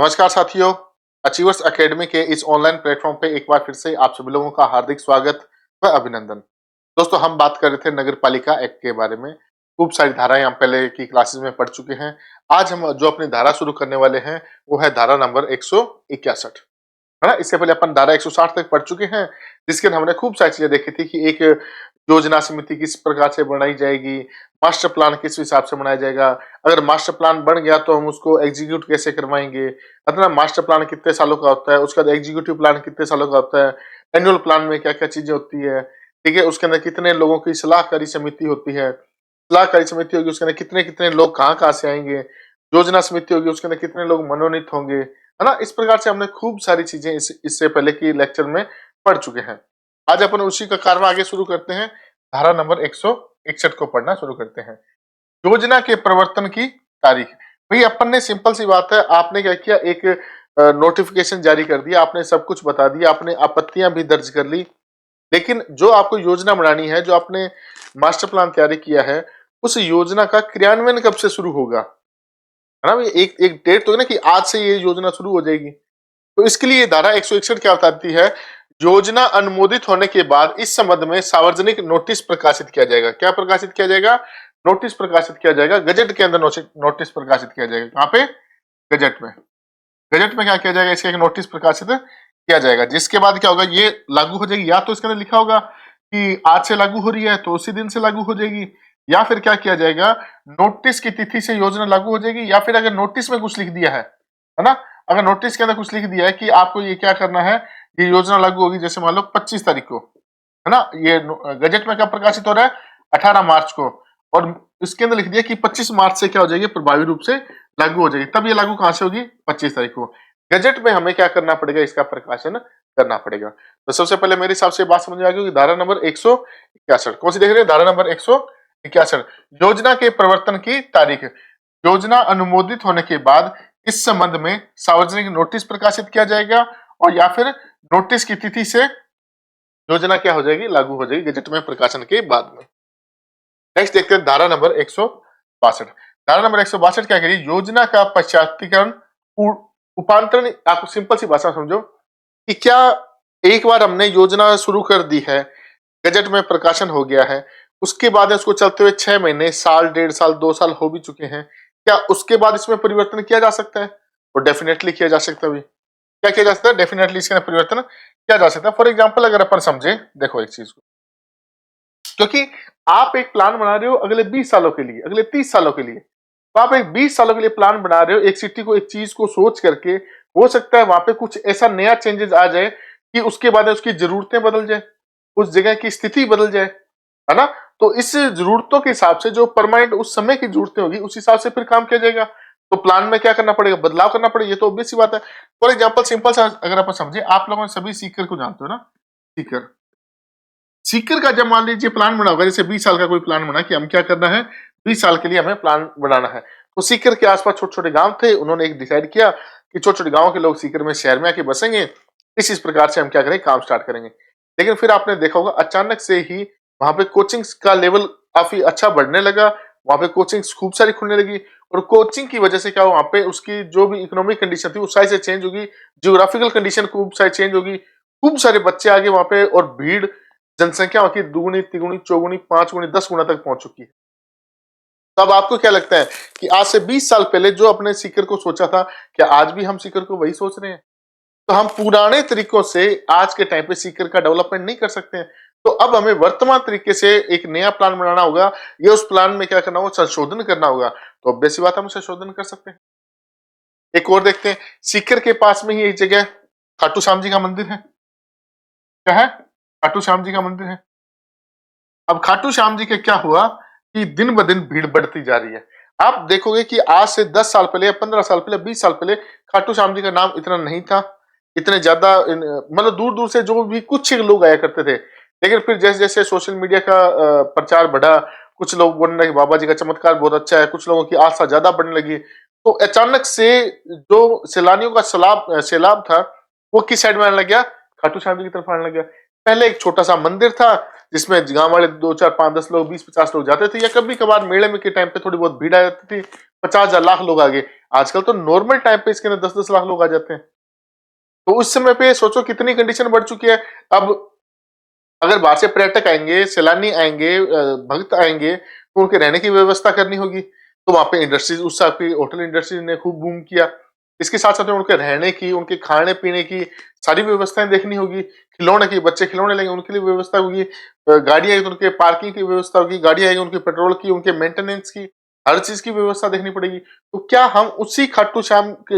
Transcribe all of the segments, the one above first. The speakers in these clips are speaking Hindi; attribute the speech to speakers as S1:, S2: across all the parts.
S1: नमस्कार साथियों, अचीवर्स एकेडमी के इस ऑनलाइन प्लेटफॉर्म पे एक बार फिर से आप सभी लोगों का हार्दिक स्वागत व अभिनंदन। दोस्तों, हम बात कर रहे थे नगर पालिका एक्ट के बारे में। खूब सारी धाराएं हम पहले की क्लासेस में पढ़ चुके हैं। आज हम जो अपनी धारा शुरू करने वाले हैं वो है धारा नंबर 161, है ना। इससे पहले अपन धारा 160 तक पढ़ चुके हैं, जिसके अंदर हमने खूब सारी चीजें देखी थी कि एक योजना समिति किस प्रकार से बनाई जाएगी, मास्टर प्लान किस हिसाब से बनाया जाएगा, अगर मास्टर प्लान बन गया तो हम उसको एग्जीक्यूट कैसे करवाएंगे, अथवा मास्टर प्लान कितने सालों का होता है, उसका एग्जीक्यूटिव प्लान कितने सालों का होता है, एनुअल प्लान में क्या क्या चीजें होती है, ठीक है। उसके अंदर कितने लोगों की सलाहकारी समिति होती है, सलाहकारी समिति होगी उसके अंदर कितने कितने लोग कहाँ कहाँ से आएंगे, योजना समिति होगी उसके अंदर कितने लोग मनोनीत होंगे, है ना। इस प्रकार से हमने खूब सारी चीजें इससे पहले की लेक्चर में पढ़ चुके हैं। आज अपन उसी का कार्य आगे शुरू करते हैं। धारा नंबर 161 को पढ़ना शुरू करते हैं। योजना के प्रवर्तन की तारीख। भाई अपन ने सिंपल सी बात है, आपने क्या किया, एक नोटिफिकेशन जारी कर दिया, आपने सब कुछ बता दिया, आपने आपत्तियां भी दर्ज कर ली, लेकिन जो आपको योजना बनानी है, जो आपने मास्टर प्लान तैयारी किया है, उस योजना का क्रियान्वयन कब से शुरू होगा, है ना। एक एक डेट तो है ना कि आज से ये योजना शुरू हो जाएगी। तो इसके लिए धारा 161 क्या बताती है, योजना अनुमोदित होने के बाद इस संबंध में सार्वजनिक नोटिस प्रकाशित किया जाएगा। क्या प्रकाशित किया जाएगा? नोटिस प्रकाशित किया जाएगा। गजट के अंदर नोटिस प्रकाशित किया जाएगा। कहां पे? गजट में। गजट में क्या किया जाएगा? इसका एक नोटिस प्रकाशित किया जाएगा, जिसके बाद क्या होगा, ये लागू हो जाएगी। या तो इसके अंदर लिखा होगा कि आज से लागू हो रही है तो उसी दिन से लागू हो जाएगी, या फिर क्या किया जाएगा, नोटिस की तिथि से योजना लागू हो जाएगी। या फिर अगर नोटिस में कुछ लिख दिया है ना, अगर नोटिस के अंदर कुछ लिख दिया है कि आपको ये क्या करना है, ये योजना लागू होगी, जैसे मान लो 25 तारीख को, है ना। ये गजट में क्या प्रकाशित हो रहा है? 18 मार्च को, और इसके अंदर लिख दिया कि 25 मार्च से क्या हो जाएगी, प्रभावी रूप से लागू हो जाएगी। तब ये लागू कहां से होगी? 25 तारीख को। गजट में हमें क्या करना पड़ेगा? इसका प्रकाशन करना पड़ेगा। तो सबसे पहले मेरे हिसाब से बात समझ में आ गई। धारा नंबर 161 कौन सी देख रहे हैं? धारा नंबर 161, योजना के प्रवर्तन की तारीख। योजना अनुमोदित होने के बाद इस संबंध में सार्वजनिक नोटिस प्रकाशित किया जाएगा, और या फिर नोटिस की तिथि से योजना क्या हो जाएगी? लागू हो जाएगी गजट में प्रकाशन के बाद में। नेक्स्ट देखते हैं धारा नंबर 162। धारा नंबर 162 क्या करिए, योजना का पश्चातीकरण उपांतरण। आपको सिंपल सी भाषा समझो कि क्या एक बार हमने योजना शुरू कर दी है, गजट में प्रकाशन हो गया है, उसके बाद उसको चलते हुए 6 महीने, साल, 1.5 साल, 2 साल हो भी चुके हैं, क्या उसके बाद इसमें परिवर्तन किया जा सकता है? और डेफिनेटली किया जा सकता है। क्या किया जा सकता है? डेफिनेटली इसके अंदर परिवर्तन किया जा सकता है। फॉर एग्जाम्पल अगर अपन समझे, देखो एक चीज को, क्योंकि आप एक प्लान बना रहे हो अगले 20 सालों के लिए, अगले 30 सालों के लिए, तो आप एक 20 सालों के लिए प्लान बना रहे हो, एक सिटी को, एक चीज को सोच करके। हो सकता है वहां पे कुछ ऐसा नया चेंजेस आ जाए कि उसके बाद उसकी जरूरतें बदल जाए, उस जगह की स्थिति बदल जाए, है ना। तो इस जरूरतों के हिसाब से जो परमानेंट उस समय की जरूरतें होगी, उस हिसाब से फिर काम किया जाएगा। तो प्लान में क्या करना पड़ेगा? बदलाव करना पड़ेगा। ये तो ऑब्वियस सी बात है। फॉर एग्जाम्पल सिंपल सा अगर अपन समझे, आप लोगों ने सभी सीकर को जानते हो ना, सीकर। सीकर का जब मान लीजिए प्लान बना होगा, जैसे 20 साल का कोई प्लान बना कि हम क्या करना है, 20 साल के लिए हमें प्लान बनाना है। तो सीकर के आसपास छोटे छोटे गांव थे, उन्होंने एक डिसाइड किया कि छोटे छोटे गांव के लोग सीकर में, शहर में आके बसेंगे। इस प्रकार से हम क्या करेंगे, काम स्टार्ट करेंगे। लेकिन फिर आपने देखा होगा अचानक से ही वहां पे कोचिंग का लेवल काफी अच्छा बढ़ने लगा, वहां पे कोचिंग खूब सारी खुलने लगी, और कोचिंग की वजह से क्या हुआ, वहां पे उसकी जो भी इकोनॉमिक कंडीशन थी उस साइज से चेंज होगी, जियोग्राफिकल कंडीशन खूब सारी चेंज होगी, खूब सारे बच्चे आगे वहां पे, और भीड़, जनसंख्या वहां की दुगुनी, तिगुनी, चौगुनी, 5 गुनी, 10 गुना तक पहुंच चुकी है। तो अब आपको क्या लगता है कि आज से 20 साल पहले जो अपने सीकर को सोचा था, क्या आज भी हम सीकर को वही सोच रहे हैं? तो हम पुराने तरीकों से आज के टाइम पे सीकर का डेवलपमेंट नहीं कर सकते हैं। तो अब हमें वर्तमान तरीके से एक नया प्लान बनाना होगा, या उस प्लान में क्या करना होगा, संशोधन करना होगा। तो ऑब्वियस सी बात हम संशोधन कर सकते हैं। एक और देखते हैं, सीकर के पास में ही एक जगह खाटू श्याम जी का मंदिर है। क्या है? खाटू श्याम जी का मंदिर है। अब खाटू श्याम जी के क्या हुआ कि दिन ब दिन भीड़ बढ़ती जा रही है। आप देखोगे कि आज से 10 साल पहले, 15 साल पहले, 20 साल पहले खाटू श्याम जी का नाम इतना नहीं था, इतने ज्यादा मतलब दूर दूर से जो भी कुछ लोग आया करते थे। लेकिन फिर जैसे जैसे सोशल मीडिया का प्रचार बढ़ा, कुछ लोग बोलने लगे बाबा जी का चमत्कार बहुत अच्छा है, कुछ लोगों की आस्था ज्यादा बढ़ने लगी। तो अचानक से जो सैलानियों का सैलाब था, वो किस साइड में आने लग गया? खाटू श्याम जी की तरफ आने लग गया। पहले एक छोटा सा मंदिर था जिसमें गांव वाले 2, 4, 5, 10 लोग, 20, 50 लोग जाते थे, या कभी कभार मेले में के टाइम पे थोड़ी बहुत भीड़ आ जाती थी, 50,000 लाख लोग आ गए। आजकल तो नॉर्मल टाइम पे इसके अंदर 10-10 लाख लोग आ जाते हैं। तो उस समय पे सोचो कितनी कंडीशन बढ़ चुकी है। अब अगर बाहर से पर्यटक आएंगे, सैलानी आएंगे, भक्त आएंगे, तो उनके रहने की व्यवस्था करनी होगी। तो वहां पे इंडस्ट्रीज, उस साल की होटल इंडस्ट्रीज ने खूब बूम किया। इसके साथ साथ उनके रहने की, उनके खाने पीने की सारी व्यवस्थाएं देखनी होगी। खिलौने की, बच्चे खिलौने लेंगे, उनके लिए व्यवस्था होगी। गाड़ी आएगी तो उनके पार्किंग की व्यवस्था होगी। गाड़ी आएगी उनके पेट्रोल की, उनके मेंटेनेंस की, हर चीज की व्यवस्था देखनी पड़ेगी। तो क्या हम उसी खाटू श्याम के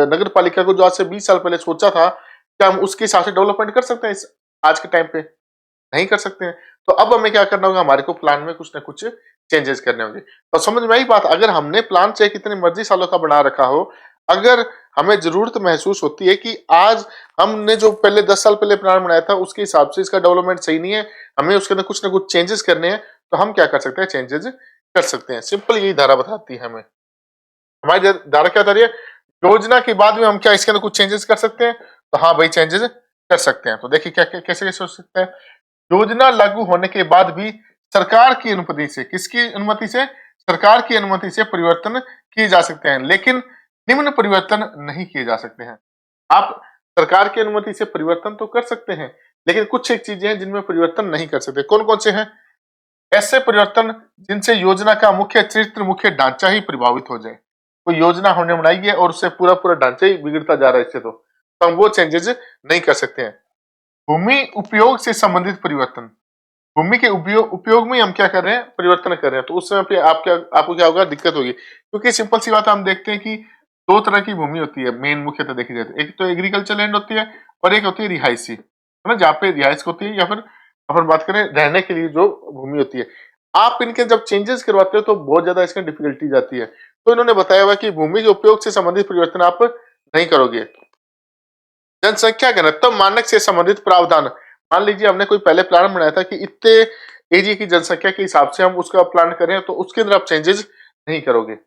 S1: नगर पालिका को, जो आज से 20 साल पहले सोचा था, क्या हम उसके हिसाब से डेवलपमेंट कर सकते हैं इस आज के टाइम पे? नहीं कर सकते हैं। तो अब हमें क्या करना होगा, हमारे को प्लान में कुछ ना कुछ चेंजेस करने होंगे। तो समझ में आई बात? अगर हमने प्लान चाहे कितनी मर्जी सालों का बना रखा हो, अगर हमें जरूरत महसूस होती है कि आज हमने जो पहले 10 साल पहले प्लान बनाया था उसके हिसाब से इसका डेवलपमेंट सही नहीं है, हमें उसके अंदर कुछ ना कुछ चेंजेस करने हैं, तो हम क्या कर सकते हैं, चेंजेस कर सकते हैं। सिंपल यही धारा बताती है हमें। हमारी धारा क्या बता रही है, योजना के बाद में हम क्या इसके अंदर कुछ चेंजेस कर सकते हैं? तो हाँ भाई, चेंजेस कर सकते हैं। तो देखिए क्या कैसे कैसे हो सकता है। योजना लागू होने के बाद भी सरकार की अनुमति से, किसकी अनुमति से? सरकार की अनुमति से परिवर्तन किए जा सकते हैं, लेकिन निम्न परिवर्तन नहीं किए जा सकते हैं। आप सरकार की अनुमति से परिवर्तन तो कर सकते हैं, लेकिन कुछ एक चीजें हैं जिनमें परिवर्तन नहीं कर सकते। कौन कौन से हैं? ऐसे परिवर्तन जिनसे योजना का मुख्य चरित्र, मुख्य ढांचा ही प्रभावित हो जाए। कोई योजना हमने बनाई है और उससे पूरा पूरा ढांचा ही बिगड़ता जा रहा है इससे, तो हम वो चेंजेस नहीं कर सकते हैं। भूमि उपयोग से संबंधित परिवर्तन, भूमि के उपयोग में हम क्या कर रहे हैं, परिवर्तन कर रहे हैं, तो उस समय पे आपको क्या होगा, दिक्कत होगी। क्योंकि सिंपल सी बात है, हम देखते हैं कि दो तरह की भूमि होती है मेन, मुख्यतः देखी जाए तो। एक तो एग्रीकल्चर लैंड होती है और एक होती है रिहायशी, है ना, जहाँ पे रिहायश होती है, या फिर अपन बात करें रहने के लिए जो भूमि होती है। आप इनके जब चेंजेस करवाते हो तो बहुत ज्यादा इसमें डिफिकल्टी जाती है। तो इन्होंने बताया हुआ कि भूमि के उपयोग से संबंधित परिवर्तन आप नहीं करोगे। जनसंख्या घनत्व मानक से संबंधित प्रावधान, मान लीजिए हमने कोई पहले प्लान बनाया था कि इतने एरिया की जनसंख्या के हिसाब से हम उसका प्लान करें, तो उसके अंदर आप चेंजेस नहीं करोगे।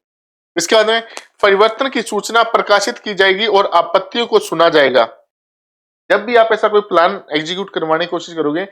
S1: इसके बाद में परिवर्तन की सूचना प्रकाशित की जाएगी और आपत्तियों को सुना जाएगा। जब भी आप ऐसा कोई प्लान एग्जीक्यूट करवाने की कोशिश करोगे,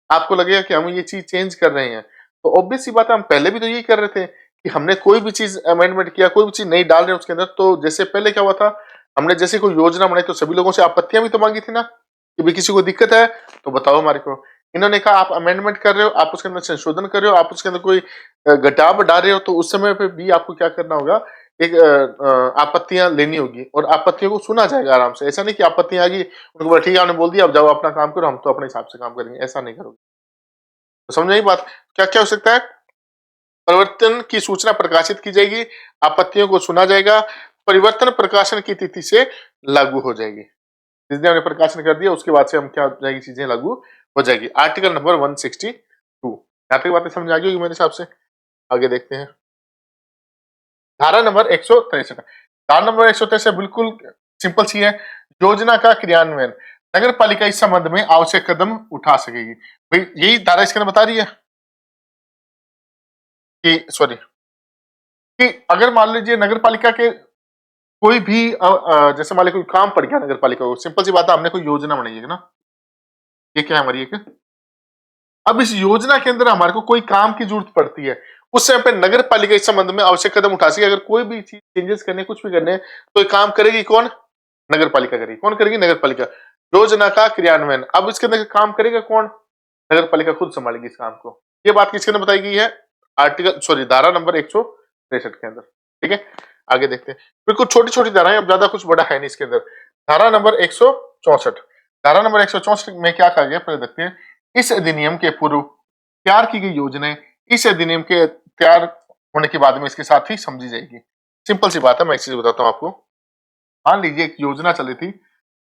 S1: आपको लगेगा कि हम ये चीज चेंज कर रहे हैं, तो ऑब्वियस सी बात है, हम पहले भी तो यही कर रहे थे कि हमने कोई भी चीज अमेंडमेंट किया, कोई भी चीज नहीं डाल रहे उसके अंदर। तो जैसे पहले क्या हुआ था, हमने जैसे कोई योजना बनाई तो सभी लोगों से आपत्तियां भी तो मांगी थी ना, कि भाई किसी को दिक्कत है तो बताओ हमारे को। इन्होंने कहा आप अमेंडमेंट कर रहे हो, आप उसके अंदर संशोधन कर रहे हो, आप उसके अंदर कोई घटाव डाल रहे हो, तो उस समय पे भी आपको क्या करना होगा, एक आपत्तियां लेनी होगी और आपत्तियों को सुना जाएगा आराम से। ऐसा नहीं कि आपत्तियां आ गई, उनको बोला ठीक है आपने बोल दिया, अब जाओ अपना काम करो, हम तो अपने हिसाब से काम करेंगे, ऐसा नहीं करोगे। तो समझ आई बात? क्या क्या हो सकता है, परिवर्तन की सूचना प्रकाशित की जाएगी, आपत्तियों को सुना जाएगा, परिवर्तन प्रकाशन की तिथि से लागू हो जाएगी। जिस दिन हमने प्रकाशन कर दिया उसके बाद से हम क्या हो जाएगी, चीजें लागू हो जाएगी। आर्टिकल नंबर 162, यहाँ तक बातें समझ आ गई होगी मेरे हिसाब से। आगे देखते हैं धारा नंबर 163। धारा नंबर 163 बिल्कुल सिंपल सी है, योजना का क्रियान्वयन, नगर पालिका इस संबंध में आवश्यक कदम उठा सकेगी। भाई यही धारा इसके अंदर बता रही है कि सॉरी, कि अगर मान लीजिए नगर पालिका के कोई भी जैसे मान लीजिए कोई काम पड़ गया नगर पालिका को, सिंपल सी बात है, हमने कोई योजना बनाई है ना, ये क्या है हमारी एक, अब इस योजना के अंदर हमारे को कोई काम की जरूरत पड़ती है, उस समय पे नगर पालिका इस संबंध में आवश्यक कदम उठा सके। अगर कोई भी चीज चेंजेस करने, कुछ भी करने, तो ये काम करेगी कौन, नगर पालिका करेगी। कौन करेगी, नगर पालिका। योजना का क्रियान्वयन, अब इसके अंदर काम करेगा कौन, नगर पालिका खुद संभालेगी इस काम को। ये बात किसके अंदर बताई गई है, आर्टिकल सॉरी धारा नंबर 163 के अंदर। ठीक है, आगे देखते हैं। बिल्कुल छोटी छोटी धाराएं, अब ज्यादा कुछ बड़ा है नहीं इसके अंदर। धारा नंबर 164, धारा नंबर 164 में क्या कहा गया, पहले देखते हैं। इस अधिनियम के पूर्व तैयार की गई योजनाएं इस अधिनियम के तैयार होने के बाद में इसके साथ ही समझी जाएगी। सिंपल सी बात है, मैं एक चीज बताता हूं आपको। मान लीजिए एक योजना चली थी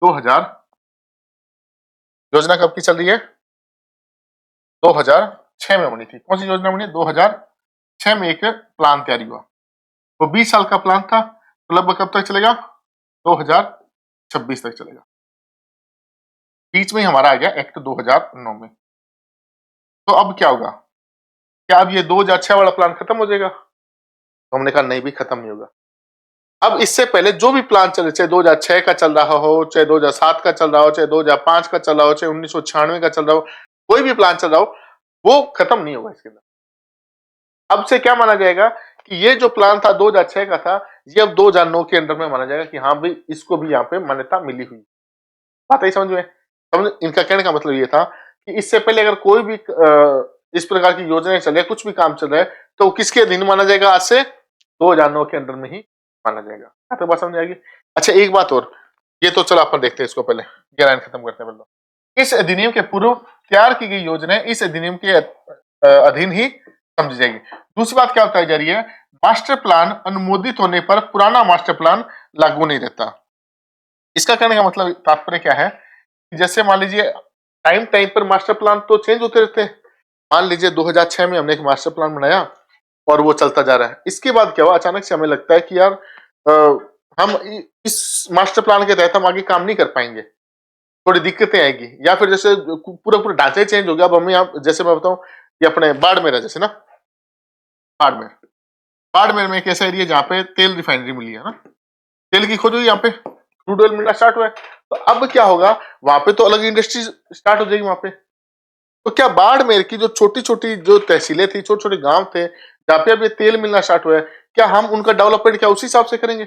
S1: 2000, योजना कब की चल रही है, 2006 में बनी थी। कौन सी योजना बनी, 2006 में एक प्लान तैयारी हुआ। वो 20 साल का प्लान था, तो लगभग कब तक चलेगा, 2026 तक चलेगा। बीच में ही हमारा आ गया एक्ट 2009 में। तो अब क्या होगा, क्या अब ये 2006 वाला प्लान खत्म हो जाएगा? तो हमने कहा नहीं भी, खत्म नहीं होगा। अब इससे पहले जो भी प्लान चले, चाहे 2006 का चल रहा हो, चाहे 2007 का चल रहा हो, चाहे 2005 का चल रहा हो, चाहे 1996 का चल रहा हो, कोई भी प्लान चल रहा हो, वो खत्म नहीं होगा इसके अंदर। अब से क्या माना जाएगा कि ये जो प्लान था 2006 का था, ये अब 2009 के अंडर में माना जाएगा कि हाँ भाई इसको भी यहाँ पे मान्यता मिली हुई। बात आई समझ में? समझ, इनका कहने का मतलब ये था कि इससे पहले अगर कोई भी इस प्रकार की योजनाएं चले, कुछ भी काम चल रहा है, तो वो किसके अधीन माना जाएगा? आज से 2009 के अंडर में ही माना जाएगा। यहाँ तक बात समझ आएगी? अच्छा एक बात और, ये तो चलो अपन देखते हैं इसको, पहले ये लाइन खत्म करते हैं। पहले इस अधिनियम के पूर्व तैयार की गई योजनाएं इस अधिनियम के अधीन ही समझी जाएगी। दूसरी बात क्या बताई जा रही है? मास्टर प्लान अनुमोदित होने पर पुराना मास्टर प्लान लागू नहीं रहता। इसका कहने का मतलब तात्पर्य क्या है? जैसे मान लीजिए टाइम टाइम पर मास्टर प्लान तो चेंज होते रहते हैं। मान लीजिए 2006 में हमने एक मास्टर प्लान बनाया और वो चलता जा रहा है। इसके बाद क्या हुआ, अचानक से हमें लगता है कि यार हम इस मास्टर प्लान के तहत हम आगे काम नहीं कर पाएंगे, थोड़ी दिक्कतें आएगी, या फिर जैसे पूरा पूरा ढांचा चेंज हो गया। अब हमें यहाँ जैसे मैं बताऊं ये अपने बाड़मेर है, जैसे ना बाड़मेर, बाड़मेर में एक ऐसा एरिया जहाँ पे तेल रिफाइनरी मिली है ना, तेल की खोज हुई, यहाँ पे क्रूड ऑयल मिलना स्टार्ट हुआ है। तो अब क्या होगा, वहां पे तो अलग इंडस्ट्री स्टार्ट हो जाएगी वहां पे। तो क्या बाड़मेर की जो छोटी छोटी जो तहसीलें थी, छोटे छोटे गांव थे जहाँ पे अब ये तेल मिलना स्टार्ट हुआ है, क्या हम उनका डेवलपमेंट क्या उसी हिसाब से करेंगे?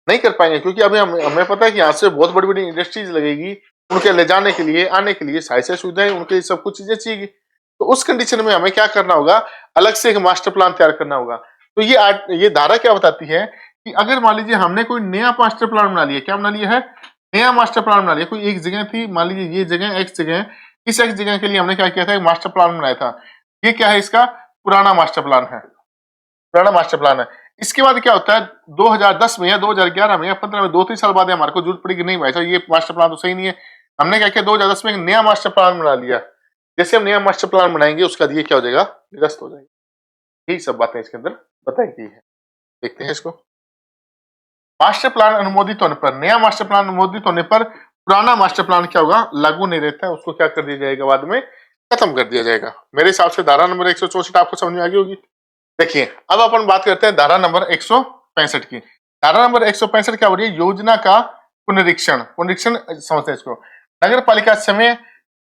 S1: नहीं कर पाएंगे, क्योंकि अभी हमें पता है कि यहाँ से बहुत बड़ी बड़ी इंडस्ट्रीज लगेगी, उनके ले जाने के लिए, आने के लिए सारी सुविधाएं, उनके लिए सब कुछ चीजें चाहिए। तो उस कंडीशन में हमें क्या करना होगा, अलग से एक मास्टर प्लान तैयार करना होगा। तो ये धारा क्या बताती है कि अगर मान लीजिए हमने कोई नया मास्टर प्लान बना लिया, क्या बना लिया है? नया मास्टर प्लान बना लिया। कोई एक जगह थी, मान लीजिए ये जगह एक्स जगह, इस एक्स जगह के लिए हमने क्या किया था, एक मास्टर प्लान बनाया था। ये क्या है? इसका पुराना मास्टर प्लान है, पुराना मास्टर प्लान है। इसके बाद क्या होता है, 2010 में या 2011 में या 15 में, 2-3 साल बाद हमारे को जरूरत पड़ेगी, नहीं भाई साहब ये मास्टर प्लान तो सही नहीं है, हमने क्या किया 2010 में एक नया मास्टर प्लान बना लिया। जैसे हम नया मास्टर प्लान बनाएंगे उसका ये क्या हो जाएगा, निरस्त हो जाएगा। यही सब बातें इसके अंदर बताई गई है। देखते हैं इसको। मास्टर प्लान अनुमोदित होने पर, नया मास्टर प्लान अनुमोदित होने पर पुराना मास्टर प्लान क्या होगा, लागू नहीं रहता है, उसको क्या कर दिया जाएगा, बाद में खत्म कर दिया जाएगा। मेरे हिसाब से धारा नंबर 164 आपको समझ में आ गई होगी। देखिए अब अपन बात करते हैं धारा नंबर 165 की। धारा नंबर 165 क्या हो रही है, योजना का पुनरीक्षण। पुनरीक्षण समझते हैं इसको। नगर पालिका समय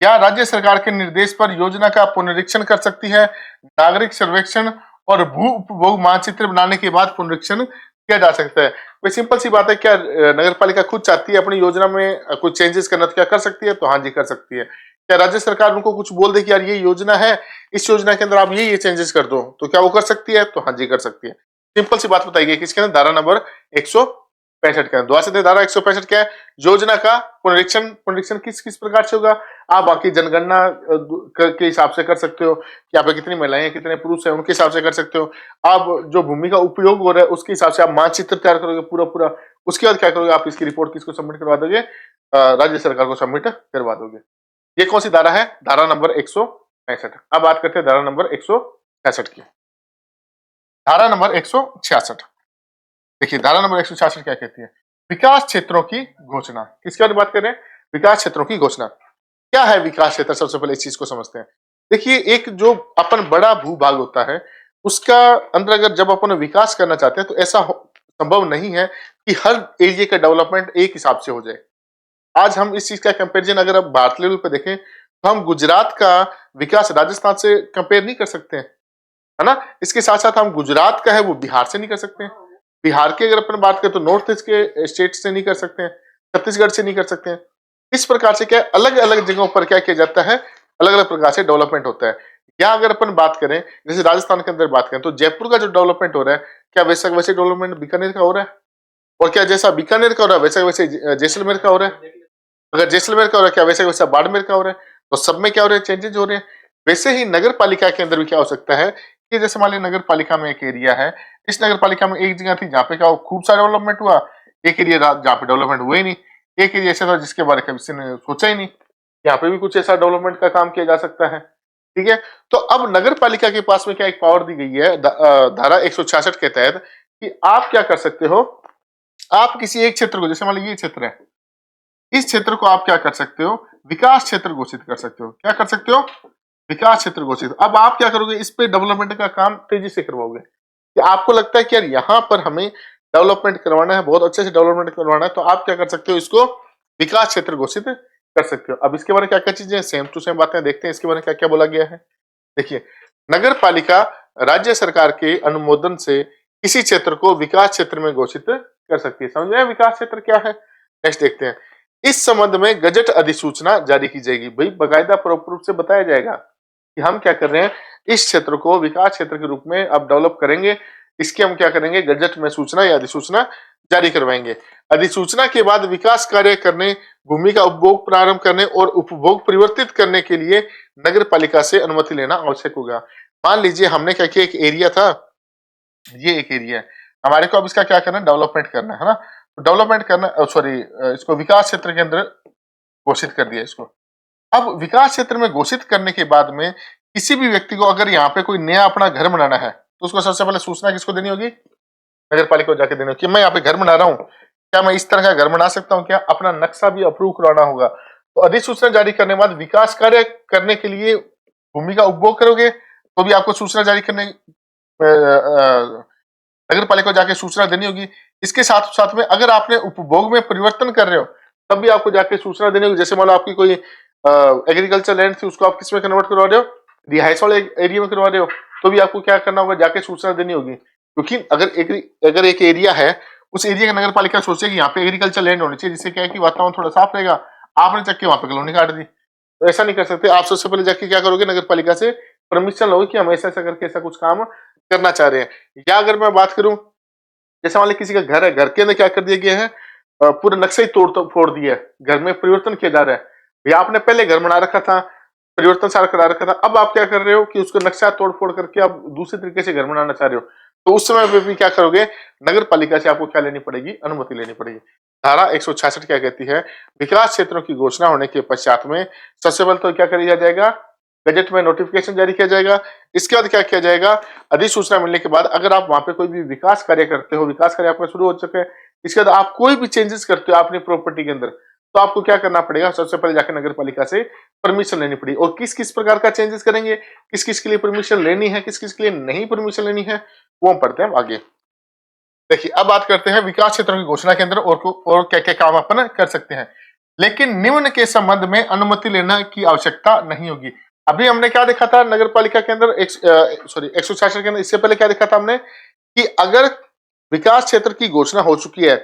S1: या राज्य सरकार के निर्देश पर योजना का पुनरीक्षण कर सकती है। नागरिक सर्वेक्षण और भू उपभोग मानचित्र बनाने के बाद पुनरीक्षण किया जा सकता है। कोई सिंपल सी बात है, क्या नगर पालिका खुद चाहती है अपनी योजना में कुछ चेंजेस करना, तो क्या कर सकती है? तो हाँ जी कर सकती है। क्या राज्य सरकार उनको कुछ बोल दे कि यार ये योजना है, इस योजना के अंदर आप ये चेंजेस कर दो, तो क्या वो कर सकती है? तो हाँ जी कर सकती है। सिंपल सी बात बताई गई किसके अंदर, धारा नंबर 165 के अंदर। दोबारा से धारा 165 क्या है, योजना का पुनरीक्षण। पुनरीक्षण किस किस प्रकार से होगा, आप बाकी जनगणना के हिसाब से कर सकते हो कि यहाँ पे कितनी महिलाएं हैं, कितने पुरुष हैं, उनके हिसाब से कर सकते हो। आप जो भूमि का उपयोग हो रहा है उसके हिसाब से आप मानचित्र तैयार करोगे पूरा पूरा। उसके बाद क्या करोगे, आप इसकी रिपोर्ट किसको सबमिट करवा दोगे, राज्य सरकार को सबमिट करवा दोगे। ये कौन सी धारा है, धारा नंबर 165। अब बात करते हैं धारा नंबर 166 की। धारा नंबर 166, देखिए धारा नंबर 166 क्या कहती है, विकास क्षेत्रों की घोषणा। किसके बारे में बात कर रहे हैं, विकास क्षेत्रों की घोषणा। क्या है विकास क्षेत्र, सबसे पहले इस चीज को समझते हैं। देखिए एक जो अपन बड़ा भूभाग होता है उसका अंदर अगर जब अपन विकास करना चाहते हैं तो ऐसा संभव नहीं है कि हर एरिया का डेवलपमेंट एक हिसाब से हो जाए। आज हम इस चीज का कंपैरिजन अगर आप भारत लेवल पे देखें तो हम गुजरात का विकास राजस्थान से कंपेयर नहीं कर सकते हैं, है ना। इसके साथ साथ हम गुजरात का है वो बिहार से नहीं कर सकते हैं, बिहार की अगर अपन बात करें तो नॉर्थ ईस्ट के स्टेट से नहीं कर सकते हैं, छत्तीसगढ़ से नहीं कर सकते हैं। इस प्रकार से क्या अलग अलग जगहों पर क्या किया जाता है, अलग अलग प्रकार से डेवलपमेंट होता है। या अगर अपन बात करें जैसे राजस्थान के अंदर बात करें तो जयपुर का जो डेवलपमेंट हो रहा है, क्या वैसा वैसे डेवलपमेंट बीकानेर का हो रहा है, और क्या जैसा बीकानेर का हो रहा है वैसा वैसे जैसलमेर का हो रहा है, अगर जैसलमेर का हो रहा है क्या वैसा वैसा बाड़मेर का हो रहा है। तो सब में क्या हो रहा है, चेंजेस हो रहे हैं। वैसे ही नगर पालिका के अंदर भी क्या हो सकता है कि जैसे मान लीजिए नगर पालिका में एक एरिया है, इस नगर पालिका में एक जगह थी जहाँ पे क्या खूब सारा डेवलपमेंट हुआ, एक एरिया जहाँ पे डेवलपमेंट हुआ ही नहीं, एक एरिया ऐसा था जिसके बारे में किसी ने सोचा ही नहीं। यहाँ पे भी कुछ ऐसा डेवलपमेंट का काम किया जा सकता है, ठीक है। तो अब नगर पालिका के पास में क्या एक पावर दी गई है धारा 166 के तहत कि आप क्या कर सकते हो, आप किसी एक क्षेत्र को, जैसे मान लीजिए ये क्षेत्र है, इस क्षेत्र को आप क्या कर सकते हो, विकास क्षेत्र घोषित कर सकते हो। क्या कर सकते हो, विकास क्षेत्र घोषित। अब आप क्या करोगे, इस पे डेवलपमेंट का काम तेजी से करवाओगे। कि आपको लगता है कि यार यहाँ पर हमें डेवलपमेंट करवाना है, बहुत अच्छे से डेवलपमेंट करवाना है, तो आप क्या कर सकते हो, इसको विकास क्षेत्र घोषित कर सकते हो। अब इसके बारे में क्या क्या चीजें सेम टू सेम बातें देखते हैं, इसके बारे में क्या क्या बोला गया है। देखिए नगर पालिका राज्य सरकार के अनुमोदन से किसी क्षेत्र को विकास क्षेत्र में घोषित कर सकती है। समझ में आया विकास क्षेत्र क्या है? नेक्स्ट देखते हैं। इस संबंध में गजट अधिसूचना जारी की जाएगी। भाई बाकायदा प्रॉपर रूप से बताया जाएगा कि हम क्या कर रहे हैं, इस क्षेत्र को विकास क्षेत्र के रूप में अब डेवलप करेंगे। इसके हम क्या करेंगे, गजट में सूचना या अधिसूचना जारी करवाएंगे। अधिसूचना के बाद विकास कार्य करने, भूमि का उपभोग प्रारंभ करने और उपभोग परिवर्तित करने के लिए नगर पालिका से अनुमति लेना आवश्यक होगा। मान लीजिए हमने क्या किया, एक एरिया था, ये एक एरिया है, हमारे को अब इसका क्या करना है, डेवलपमेंट करना है ना। तो डेवलपमेंट करना, सॉरी, इसको विकास क्षेत्र के अंदर घोषित कर दिया इसको। अब विकास क्षेत्र में घोषित करने के बाद में किसी भी व्यक्ति को अगर यहाँ पे कोई नया अपना घर बनाना है तो उसको सबसे पहले सूचना किसको देनी होगी, नगर पालिका को जाके देनी होगी कि मैं यहाँ पे घर बना रहा हूँ, क्या मैं इस तरह का घर बना सकता हूँ, क्या अपना नक्शा भी अप्रूव करवाना होगा। तो अधिसूचना जारी करने के बाद विकास कार्य करने के लिए भूमि का उपभोग करोगे तो भी आपको सूचना जारी करने, नगर पालिका को जाके सूचना देनी होगी। इसके साथ साथ में अगर आपने उपभोग में परिवर्तन कर रहे हो तब भी आपको जाके सूचना देनी होगी। जैसे मान लो आपकी कोई एग्रीकल्चर लैंड थी, उसको आप किस में कन्वर्ट करवा रहे हो, रिहाइश वाले एरिया में करवा रहे हो, तो भी आपको क्या करना होगा, जाके सूचना देनी होगी। क्योंकि अगर एक एरिया है, उस एरिया का नगर पालिका सोचे कि यहाँ पे एग्रीकल्चर लैंड होनी चाहिए जिससे क्या है कि वातावरण थोड़ा साफ रहेगा, आपने चक्के वहां पे कॉलोनी काट दी, तो ऐसा नहीं कर सकते। आप सबसे पहले जाके क्या करोगे, नगर पालिका से परमिशन लोगे कि हम ऐसा ऐसा करके ऐसा कुछ काम करना चाह रहे हैं। या अगर मैं बात करूं, जैसे मान लीजिए किसी का घर है, घर के अंदर क्या कर दिया गया है, पूरा नक्शा ही तोड़ फोड़ दिया है, घर में परिवर्तन किया जा रहा है। भैया आपने पहले घर बना रखा था, परिवर्तन सारा करा रखा था, अब आप क्या कर रहे हो कि उसको नक्शा तोड़ फोड़ करके आप दूसरी तरीके से घर बनाना चाह रहे हो, तो उस समय पे भी क्या करोगे, नगर पालिका से आपको क्या लेनी पड़ेगी, अनुमति लेनी पड़ेगी। धारा 166 क्या कहती है, विकास क्षेत्रों की घोषणा होने के पश्चात में सबसे पहले तो क्या किया जाएगा, गजट में नोटिफिकेशन जारी किया जाएगा। इसके बाद क्या किया जाएगा, अधिसूचना मिलने के बाद अगर आप वहां पे कोई भी विकास कार्य करते हो, विकास कार्य आपका शुरू हो चुका है, इसके बाद आप कोई भी चेंजेस करते हो अपनी प्रॉपर्टी के अंदर, तो आपको क्या करना पड़ेगा, सबसे पहले जाकर नगर पालिका से परमिशन लेनी पड़ेगी। और किस किस प्रकार का चेंजेस करेंगे, किस किस के लिए परमिशन लेनी है, किस किस के लिए नहीं परमिशन लेनी है, वो हम पढ़ते हैं आगे। देखिए अब बात करते हैं विकास क्षेत्रों की घोषणा के अंदर और क्या क्या काम अपन कर सकते हैं। लेकिन निम्न के संबंध में अनुमति लेना की आवश्यकता नहीं होगी। अभी हमने क्या देखा था नगर पालिका के अंदर, 166 के अंदर, इससे पहले क्या देखा था हमने कि अगर विकास क्षेत्र की घोषणा हो चुकी है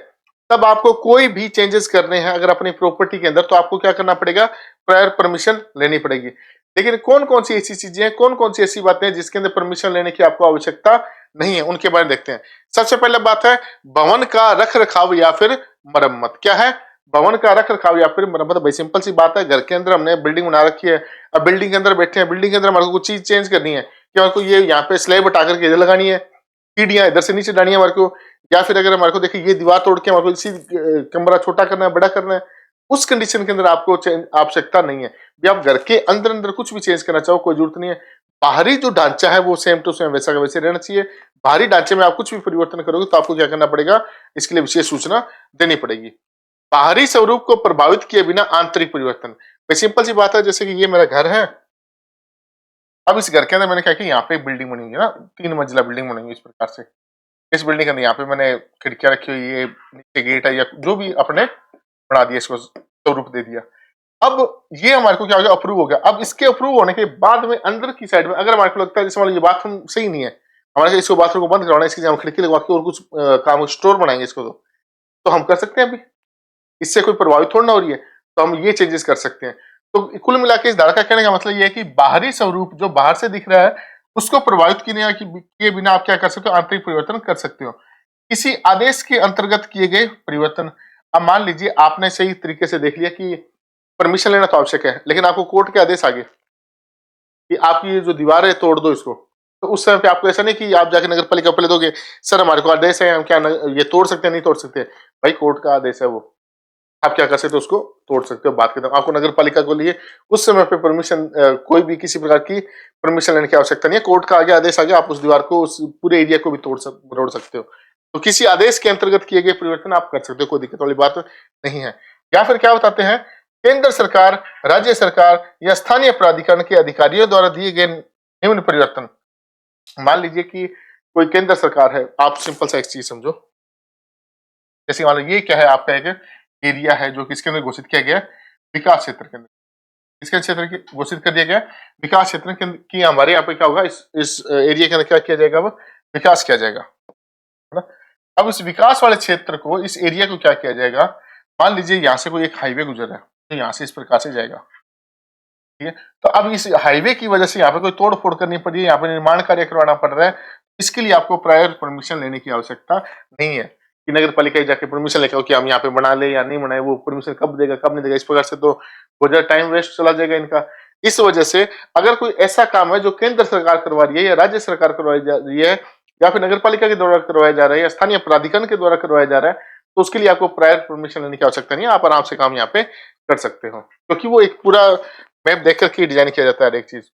S1: तब आपको कोई भी चेंजेस करने हैं अगर अपनी प्रॉपर्टी के अंदर, तो आपको क्या करना पड़ेगा, प्रायर परमिशन लेनी पड़ेगी। लेकिन कौन कौन सी ऐसी चीजें हैं, कौन कौन सी ऐसी बातें हैं जिसके अंदर परमिशन लेने की आपको आवश्यकता नहीं है, उनके बारे में देखते हैं। सबसे पहले बात है भवन का रख रखाव या फिर मरम्मत। क्या है, भवन का रख रखाव या फिर मरम्मत। भाई सिंपल सी बात है, घर के अंदर हमने बिल्डिंग बना रखी है, अब बिल्डिंग के अंदर बैठे हैं, बिल्डिंग के अंदर हमारे को कुछ चीज चेंज करनी है, कि हमारे को ये यहाँ पे स्लैब हटा करके इधर लगानी है, सीढ़ियां इधर से नीचे डालनी है हमारे को, या फिर अगर हमारे को देखिए ये दीवार तोड़ के हमारे को इसी कमरा छोटा करना है, बड़ा करना है, उस कंडीशन के अंदर आपको आवश्यकता नहीं है। भी आप घर के अंदर अंदर कुछ भी चेंज करना चाहो कोई जरूरत नहीं है, बाहरी जो ढांचा है वो सेम टू सेम वैसा का वैसे रहना चाहिए। बाहरी ढांचे में आप कुछ भी परिवर्तन करोगे तो आपको क्या करना पड़ेगा, इसके लिए विशेष सूचना देनी पड़ेगी। बाहरी स्वरूप को प्रभावित किए बिना आंतरिक परिवर्तन। सिंपल सी बात है, जैसे कि ये मेरा घर है, अब इस घर के अंदर मैंने क्या किया, यहाँ पे एक बिल्डिंग बनी हुई है ना, 3 मंजिला बिल्डिंग बनी हुई इस प्रकार से। इस बिल्डिंग के अंदर यहाँ पे मैंने खिड़कियां रखी हुई है, नीचे गेट है, या जो भी अपने बना दिया, इसको स्वरूप दे दिया। अब ये हमारे को क्या हो गया, अप्रूव हो गया। अब इसके अप्रूव होने के बाद में अंदर की साइड में अगर हमारे को लगता है जैसे मान लो ये बाथरूम सही नहीं है, हमारे इसको बाथरूम को बंद करवाना है, इसकी जगह खिड़की लगवा के और कुछ काम स्टोर बनाएंगे इसको, तो हम कर सकते हैं। अभी इससे कोई प्रभावित थोड़ा ना हो रही है, तो हम ये चेंजेस कर सकते हैं। तो कुल मिला के इस धारा का कहने का मतलब ये है कि बाहरी स्वरूप जो बाहर से दिख रहा है उसको प्रभावित किए बिना आप क्या कर सकते हो, आंतरिक परिवर्तन कर सकते हो। किसी आदेश के अंतर्गत किए गए परिवर्तन। अब मान लीजिए आपने सही तरीके से देख लिया कि परमिशन लेना तो आवश्यक है, लेकिन आपको कोर्ट के आदेश आ गए कि आपकी ये जो दीवार है तोड़ दो इसको, तो उस समय पे आपको ऐसा नहीं कि आप जाके नगर पालिका पे ले दोगे, सर हमारे को आदेश है, हम क्या ये तोड़ सकते हैं, नहीं तोड़ सकते। भाई कोर्ट का आदेश है वो, आप क्या कर सकते हो, उसको तोड़ सकते हो। बात करते हैं आपको नगर पालिका को लिए उस समय पे परमिशन, कोई भी किसी प्रकार की परमिशन लेने की आवश्यकता नहीं है। कोर्ट का आगे आदेश आ गया, आप उस दीवार को, उस पूरे एरिया को भी तोड़ सकते हो। तो किसी आदेश के अंतर्गत किए गए परिवर्तन आप कर सकते हो, कोई दिक्कत वाली बात नहीं है। या फिर क्या बताते हैं, केंद्र सरकार, राज्य सरकार या स्थानीय प्राधिकरण के अधिकारियों द्वारा दिए गए निम्न परिवर्तन। मान लीजिए कि कोई केंद्र सरकार है, आप सिंपल सा एक चीज समझो, जैसे मान लो ये क्या है, आपका एक एरिया है जो किसके अंदर घोषित किया गया, विकास क्षेत्र के अंदर, इसके क्षेत्र की घोषित कर दिया गया विकास क्षेत्र की हमारे यहाँ पे क्या होगा, इस एरिया के अंदर क्या किया जाएगा, अब विकास किया जाएगा। है ना। अब इस विकास वाले क्षेत्र को, इस एरिया को क्या किया जाएगा, मान लीजिए यहाँ से कोई एक हाईवे गुजर रहा है, तो यहाँ से इस प्रकार से जाएगा, ठीक है। तो अब इस हाईवे की वजह से यहाँ पे कोई तोड़ फोड़ करनी पड़ी है, यहाँ पे निर्माण कार्य करवाना पड़ रहा है, इसके लिए आपको प्रायर परमिशन लेने की आवश्यकता नहीं है कि नगर पालिका जाके परमिशन लेके आओ कि हम यहाँ पे बना ले या नहीं बनाए, वो परमिशन कब देगा कब नहीं देगा, इस प्रकार से तो बहुत टाइम वेस्ट चला जाएगा इनका। इस वजह से अगर कोई ऐसा काम है जो केंद्र सरकार करवा रही है या राज्य सरकार करवाई जा रही है या फिर नगर पालिका के द्वारा करवाया जा रहा है या स्थानीय प्राधिकरण के द्वारा करवाया जा रहा है, तो उसके लिए आपको प्रायर परमिशन लेने की आवश्यकता नहीं है, आप आराम से काम यहाँ पे कर सकते हो, क्योंकि वो एक पूरा मैप देख करके डिजाइन किया जाता है हर एक चीज।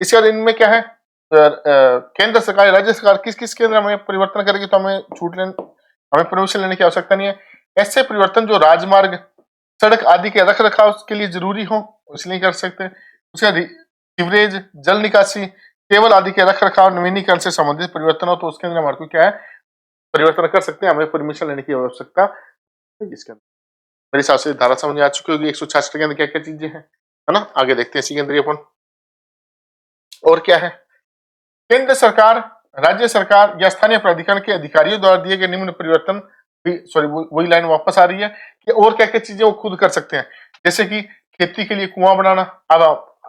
S1: इसके बाद इनमें क्या है, केंद्र सरकार राज्य सरकार किस किस केंद्र में परिवर्तन करेगी तो हमें हमें परमिशन लेने की आवश्यकता नहीं है। ऐसे परिवर्तन जो राजमार्ग सड़क आदि के रख रखाव के लिए जरूरी हो इसलिए कर सकते हैं। उसके बाद सीवरेज जल निकासी केवल आदि के रख रखाव नवीनीकरण से संबंधित परिवर्तन हो तो उसके अंदर हमारे को क्या है परिवर्तन कर सकते हैं, हमें परमिशन लेने की आवश्यकता है। इसके अंदर मेरे हिसाब से धारा समझ आ चुकी होगी 166 के अंदर क्या क्या चीजें हैं, है ना। आगे देखते हैं इसी के अंदर अपन और क्या है। केंद्र सरकार राज्य सरकार या स्थानीय प्राधिकरण के अधिकारियों द्वारा दिए गए निम्न परिवर्तन, सॉरी वही लाइन वापस आ रही है कि और क्या क्या चीजें वो खुद कर सकते हैं, जैसे कि खेती के लिए कुआं बनाना। अब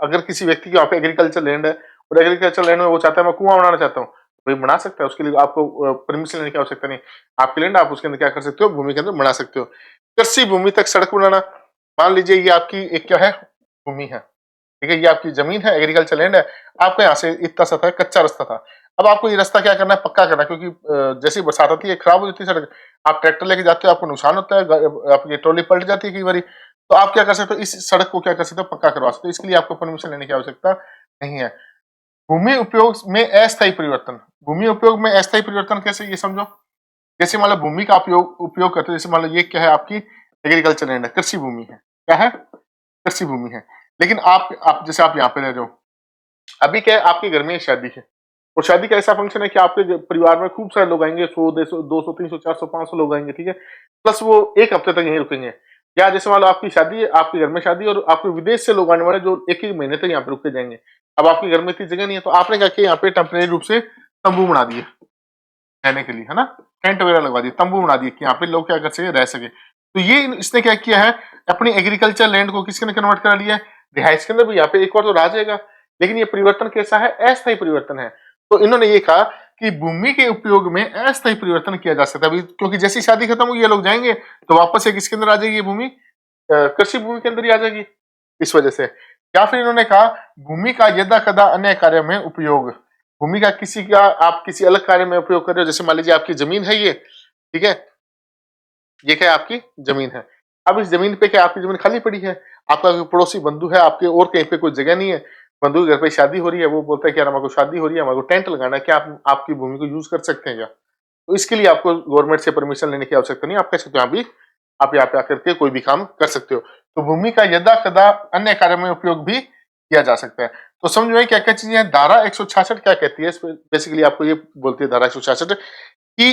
S1: अगर किसी व्यक्ति के वहां पे एग्रीकल्चर लैंड है और एग्रीकल्चर लैंड में वो चाहता है मैं कुआं बनाना चाहता हूँ, वही बना सकता है, उसके लिए आपको परमिशन लेने की आवश्यकता नहीं। आपकी लैंड आप उसके अंदर क्या कर सकते हो, भूमि के अंदर बना सकते हो। कृषि भूमि तक सड़क बनाना, मान लीजिए ये आपकी एक क्या है भूमि है, ठीक है, ये आपकी जमीन है एग्रीकल्चर लैंड है, आपका यहाँ से इतना सा था कच्चा रास्ता था, अब आपको ये रास्ता क्या करना है पक्का करना है, क्योंकि जैसी बरसात आती है खराब हो जाती है सड़क, आप ट्रैक्टर लेके जाते हो आपको नुकसान होता है, आपकी ट्रॉली पलट जाती है कई बार, तो आप क्या कर सकते हो इस सड़क को क्या कर सकते हो पक्का करवा सकते हो, इसके लिए आपको परमिशन लेने की आवश्यकता नहीं है। भूमि उपयोग में अस्थायी परिवर्तन, भूमि उपयोग में अस्थायी परिवर्तन कैसे ये समझो, जैसे मान लो भूमि का उपयोग करते हो, जैसे मान लो ये क्या है आपकी एग्रीकल्चर लैंड है, कृषि भूमि है, क्या है कृषि भूमि है, लेकिन आप जैसे आप यहाँ पे रह रहे हो, अभी क्या है आपके घर में शादी है और शादी का ऐसा फंक्शन है कि आपके परिवार में खूब सारे लोग आएंगे, 100 200 300 400 500 लोग आएंगे, ठीक है, प्लस वो एक हफ्ते तक यहीं रुकेंगे। या जैसे मान लो आपकी शादी है, आपके घर में शादी है और आपके विदेश से लोग आने वाले जो एक एक महीने तक यहाँ पे रुके जाएंगे, अब आपके घर में इतनी जगह नहीं है तो आपने क्या किया यहाँ पे टेम्परेरी रूप से तंबू बना दिए रहने के लिए, है ना, टेंट वगैरह लगवा दिए, तंबू बना दिए कि यहाँ पे लोग क्या कर सके रह सके। तो ये इसने क्या किया है अपनी एग्रीकल्चर लैंड को किसके कन्वर्ट करा लिया है रिहाइश के अंदर भी, यहाँ पे एक और तो रह जाएगा, लेकिन ये परिवर्तन कैसा है अस्थायी परिवर्तन है। तो इन्होंने ये कहा कि भूमि के उपयोग में अस्थायी परिवर्तन किया जा सकता है, क्योंकि जैसी शादी खत्म होगी ये लोग जाएंगे तो वापस से किसके अंदर आ जाएगी ये भूमि, कृषि भूमि के अंदर ही आ जाएगी इस वजह से। या फिर इन्होंने कहा भूमि का यदा कदा अन्य कार्य में उपयोग, भूमि का किसी का आप किसी अलग कार्य में उपयोग कर रहे हो, जैसे मान लीजिए आपकी जमीन है ये, ठीक है, ये क्या है आपकी जमीन है, अब इस जमीन पे क्या आपकी जमीन खाली पड़ी है, आपका कोई पड़ोसी बंधु है आपके और कहीं पे कोई जगह नहीं है, बंधु के घर पे शादी हो रही है, वो बोलता है कि यार हमारे को शादी हो रही है, हमारे को टेंट लगाना है, क्या आप आपकी भूमि को यूज कर सकते हैं क्या, तो इसके लिए आपको गवर्नमेंट से परमिशन लेने की आवश्यकता नहीं, आप कह सकते हो अभी आप यहाँ पे आकर के कोई भी काम कर सकते हो। तो भूमि का यदा कदा अन्य कार्य में उपयोग भी किया जा सकता है। तो समझ में क्या क्या चीजें हैं, धारा 166 क्या कहती है, बेसिकली आपको ये बोलती है धारा 166 कि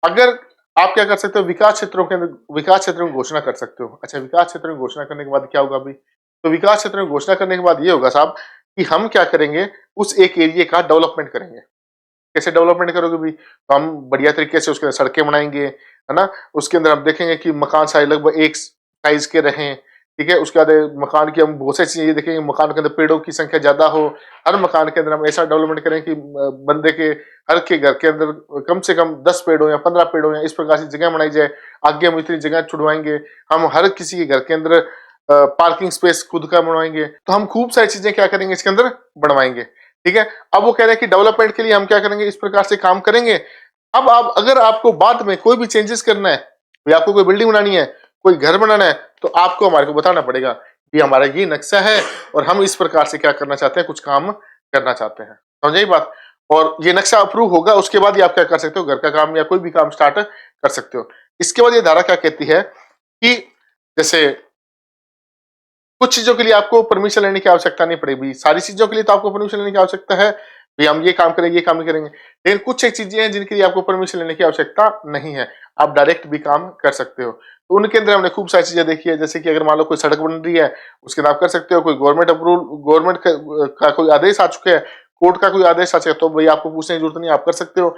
S1: अगर आप क्या कर सकते हो विकास क्षेत्रों के अंदर विकास क्षेत्रों की घोषणा कर सकते हो। अच्छा विकास क्षेत्रों की घोषणा करने के बाद क्या होगा अभी, तो विकास क्षेत्रों की घोषणा करने के बाद ये होगा साहब कि हम क्या करेंगे उस एक एरिया का डेवलपमेंट करेंगे। कैसे डेवलपमेंट करोगे भी, तो हम बढ़िया तरीके से उसके अंदर सड़कें बनाएंगे, है ना, उसके अंदर हम देखेंगे कि मकान साइज लगभग एक साइज के रहें, ठीक है, उसके बाद मकान की हम बहुत सारी चीजें देखेंगे, मकान के अंदर पेड़ों की संख्या ज्यादा हो, हर मकान के अंदर हम ऐसा डेवलपमेंट करें कि बंदे के हर के घर के अंदर कम से कम 10 पेड़ हो या 15 पेड़ हो या इस प्रकार से जगह बनाई जाए। आगे हम इतनी जगह छुड़वाएंगे, हम हर किसी के घर के अंदर पार्किंग स्पेस खुद का बनवाएंगे, तो हम खूब सारी चीजें क्या करेंगे इसके अंदर बनवाएंगे, ठीक है। अब वो कह रहे हैं कि डेवलपमेंट के लिए हम क्या करेंगे इस प्रकार से काम करेंगे। अब आप अगर आपको बाद में कोई भी चेंजेस करना है, या आपको कोई बिल्डिंग बनानी है, कोई घर बनाना है, तो आपको हमारे को बताना पड़ेगा कि हमारा ये नक्शा है और हम इस प्रकार से क्या करना चाहते हैं, कुछ काम करना चाहते हैं, समझे बात। और ये नक्शा अप्रूव होगा उसके बाद ही आप क्या कर सकते हो घर का काम या कोई भी काम स्टार्ट कर सकते हो। इसके बाद ये धारा क्या कहती है कि जैसे कुछ चीजों के लिए आपको परमिशन लेने की आवश्यकता नहीं पड़ेगी, सारी चीजों के लिए तो आपको परमिशन लेने की आवश्यकता है भी, हम ये काम करेंगे ये काम नहीं करेंगे, लेकिन कुछ एक चीजें हैं जिनके लिए आपको परमिशन लेने की आवश्यकता नहीं है, आप डायरेक्ट भी काम कर सकते हो। तो उनके अंदर हमने खूब सारी चीजें देखी है, जैसे कि अगर मान लो कोई सड़क बन रही है उसके अंदर आप कर सकते हो, कोई गवर्नमेंट अप्रूवल गवर्नमेंट का कोई आदेश आ चुका है, कोर्ट का कोई आदेश आ चुका है, तो भाई आपको पूछने की जरूरत नहीं, आप कर सकते हो।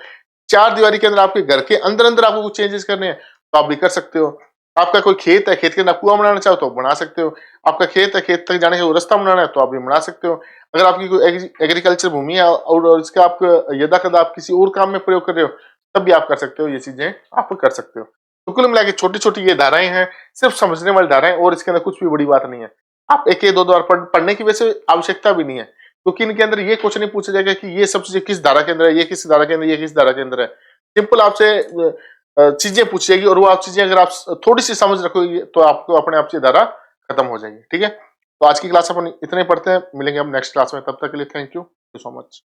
S1: चार दीवारी के अंदर आपके घर के अंदर अंदर आपको कुछ चेंजेस करने हैं तो आप भी कर सकते हो। आपका कोई खेत है, खेत के अंदर कुआं बनाना चाहो तो बना सकते हो। आपका खेत है, खेत तक जाने का रास्ता बनाना है तो आप भी बना सकते हो। अगर आपकी कोई एग्रीकल्चर भूमि है और इसका आप यदा कदा आप किसी और काम में प्रयोग कर रहे हो तब भी आप कर सकते हो। ये चीजें आप कर सकते हो। तो कुल मिला के छोटी छोटी ये धाराएं हैं, सिर्फ समझने वाली धाराएं, और इसके अंदर कुछ भी बड़ी बात नहीं है। आप एक एक दो दो बार पढ़ने की वैसे आवश्यकता भी नहीं है, क्योंकि इनके अंदर ये क्वेश्चन नहीं पूछा जाएगा कि ये सब चीजें किस धारा के अंदर है, ये किस धारा के अंदर, ये किस धारा के अंदर है। सिंपल आपसे चीजें पूछी जाएगी और वो आप चीजें अगर आप थोड़ी सी समझ रखोगे तो आपको अपने आप से धारा खत्म हो जाएगी। ठीक है, तो आज की क्लास अपन इतने ही पढ़ते हैं, मिलेंगे हम नेक्स्ट क्लास में। तब तक के लिए थैंक यू सो मच।